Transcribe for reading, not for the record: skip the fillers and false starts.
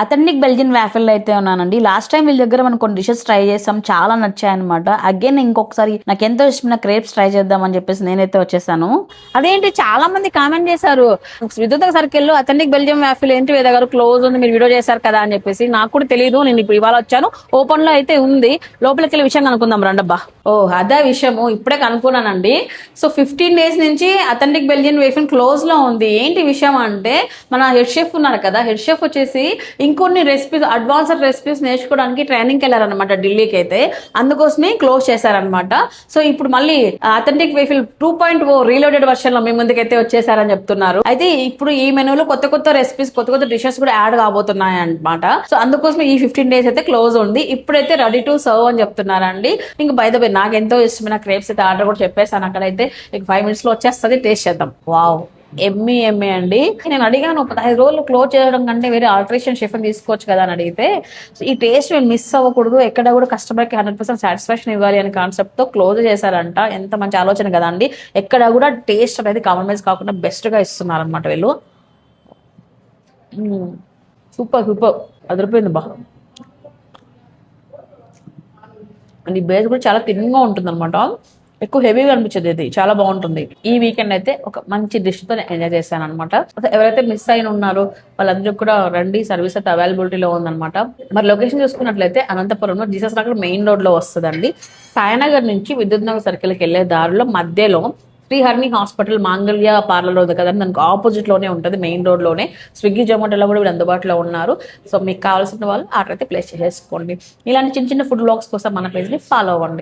Authentic Belgian waffle అయితే ఉన్నానండి. Last time వీళ్ళ దగ్గర మనం కొన్ని డిషెస్ ట్రై చేసాం, చాలా నచ్చాయి అనమాట. అగైన్ ఇంకొకసారి నాకు ఎంతో ఇష్టమైన క్రేప్స్ ట్రై చేద్దామని చెప్పేసి నేనైతే వచ్చేసాను. అదేంటి చాలా మంది కామెంట్ చేశారు, విద్యుత్ సర్కిల్ లో అథెంటిక్ బెల్జియం వ్యాఫిల్ ఏంటి మీ దగ్గర క్లోజ్ ఉంది, మీరు వీడియో చేశారు కదా అని చెప్పేసి. నాకు కూడా తెలియదు, నేను ఇప్పుడు ఇవాళ వచ్చాను. ఓపెన్ లో అయితే ఉంది, లోపలికి వెళ్ళే విషయం కనుక్కుందాం రండబ్బా. ఓ అదే విషయము ఇప్పుడే కనుక్కున్నానండి. సో 15 days నుంచి అథెంటిక్ బెల్జియన్ వేఫిల్ క్లోజ్ లో ఉంది. ఏంటి విషయం అంటే మన హెడ్ షెఫ్ ఉన్నారు కదా, హెడ్ షెఫ్ వచ్చేసి ఇంకొన్ని రెసిపీస్, అడ్వాన్స్డ్ రెసిపీస్ నేర్చుకోవడానికి ట్రైనింగ్కి వెళ్ళారనమాట ఢిల్లీకి అయితే. అందుకోసమే క్లోజ్ చేశారనమాట. సో ఇప్పుడు మళ్ళీ అథెంటిక్ వేఫిల్ 2.0 రీలోడెడ్ వర్షన్ లో మీ ముందుకైతే వచ్చేసారని చెప్తున్నారు. అయితే ఇప్పుడు ఈ మెనూలో కొత్త కొత్త రెసిపీస్, కొత్త కొత్త డిషెస్ కూడా యాడ్ కాబోతున్నాయి అనమాట. సో అందుకోసం ఈ 15 days అయితే క్లోజ్ ఉంది. ఇప్పుడైతే రెడీ టు సర్వ్ అని చెప్తున్నారండి. ఇంకా బై ద వే నాకు ఎంతో ఇష్టమైన క్రేప్స్ అయితే ఆర్డర్ కూడా చెప్పేసాను. అక్కడైతే 5 minutes లో వచ్చేస్తుంది, టేస్ట్ చేద్దాం. వావ్, ఎమ్మి అండి. నేను అడిగాను 15 రోజులు క్లోజ్ చేయడం కంటే వేరే ఆల్టరేషన్ షెఫ్ తీసుకోవచ్చు కదా అని అడిగితే, ఈ టేస్ట్ మేము మిస్ అవ్వకూడదు, ఎక్కడ కూడా కస్టమర్కి 100% సాటిస్ఫాక్షన్ ఇవ్వాలి అనే కాన్సెప్ట్ తో క్లోజ్ చేశారంట. ఎంత మంచి ఆలోచన కదా అండి. ఎక్కడ కూడా టేస్ట్ అనేది కాంప్రమైజ్ కాకుండా బెస్ట్ గా ఇస్తున్నారు అనమాట వీళ్ళు. సూపర్ అదిరిపోయింది బా. అండ్ ఈ బేస్ కూడా చాలా థిన్గా ఉంటుంది అనమాట, ఎక్కువ హెవీగా అనిపించదు. ఇది చాలా బాగుంటుంది. ఈ వీకెండ్ అయితే ఒక మంచి డిష్ తో ఎంజాయ్ చేశాను అనమాట. ఎవరైతే మిస్ అయిన ఉన్నారో వాళ్ళందరూ కూడా రండి, సర్వీస్ అయితే అవైలబిలిటీలో ఉందన్నమాట. మరి లొకేషన్ చూసుకున్నట్లయితే అనంతపురంలో జీసస్ నగర్ మెయిన్ రోడ్ లో వస్తుందండి. సాయనగర్ నుంచి విద్యుత్ నగర్ సర్కిల్కి వెళ్ళే దారిలో మధ్యలో శ్రీహరిణి హాస్పిటల్ మాంగళ్య పార్లర్ ఉంది కదండి, దానికి ఆపోజిట్ లోనే ఉంటుంది, మెయిన్ రోడ్ లోనే. స్విగ్గీ జొమాటోలో కూడా వీళ్ళు అందుబాటులో ఉన్నారు. సో మీకు కావాల్సిన వాళ్ళు ఆర్డర్ అయితే ప్లేస్ చేసుకోండి. ఇలాంటి చిన్న చిన్న ఫుడ్ బ్లాగ్స్ కోసం మన పేజ్ ని ఫాలో అవ్వండి.